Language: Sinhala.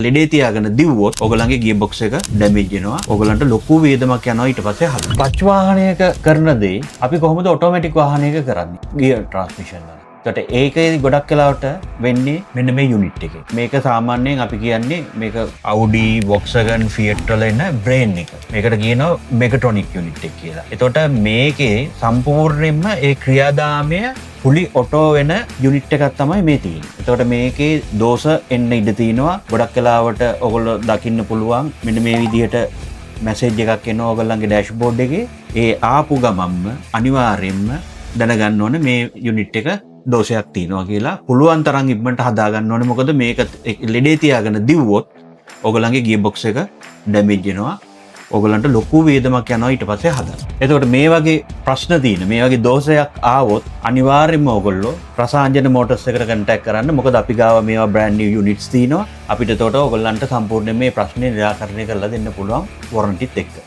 ලෙඩේ තියාගෙන දිව්වොත් ඔයගලන්ගේ ගියර් බොක්ස් එක ඩැමේජ් වෙනවා. ඔයගලන්ට ලොකු වේදමක් යනවා ඊට පස්සේ හදන්න. ටච් වාහනයක කරන දේ අපි කොහොමද ඔටෝමැටික් වාහනයක කරන්නේ? ගියර් ට්‍රාන්ස්මිෂන් වල. ඒකට ඒකේ ගොඩක් වෙලාවට වෙන්නේ මෙන්න මේ යුනිට් එකේ. මේක සාමාන්‍යයෙන් අපි කියන්නේ මේක Audi, Volkswagen, Fiat වල එන බ්‍රේන් එක. මේකට කියනවා මෙගට්‍රොනික් යුනිට් එක කියලා. එතකොට මේකේ සම්පූර්ණයෙන්ම ඒ ක්‍රියාදාමය fully auto වෙන යුනිට් එකක් තමයි මේ තියෙන්නේ. එතකොට මේකේ දෝෂ එන්න ඉඩ තියෙනවා. ගොඩක් වෙලාවට ඔයගොල්ලෝ දකින්න පුළුවන් මෙන්න මේ විදිහට මැසේජ් එකක් එනවා ඔයගොල්ලන්ගේ ඩෑෂ්බෝඩ් එකේ. ඒ ආපු ගමන්ම අනිවාර්යයෙන්ම දැනගන්න ඕනේ මේ යුනිට් එක දෝෂයක් තියෙනවා කියලා. පුළුවන් තරම් ඉක්මනට හදා ගන්න ඕනේ. මොකද මේක ලෙඩේ තියාගෙන දිව්වොත් ඔයගොල්ලන්ගේ ගියර් බොක්ස් එක ඩැමේජ් වෙනවා. ඔයගලන්ට ලොකු වේදමක් යනවා ඊට පස්සේ හදන්න. එතකොට මේ වගේ ප්‍රශ්න තියෙන මේ වගේ දෝෂයක් ආවොත් අනිවාර්යයෙන්ම ඔයගොල්ලෝ ප්‍රසාංජන මෝටර්ස් එකට කන්ටැක්ට් කරන්න. මොකද අපි ගාව මේවා බ්‍රෑන්ඩ් නිව් යුනිට්ස් තියෙනවා. අපිට එතකොට ඔයගොල්ලන්ට සම්පූර්ණයෙන් මේ ප්‍රශ්නේ निराකරණය කරලා දෙන්න පුළුවන් වොරන්ටිත් එක්ක.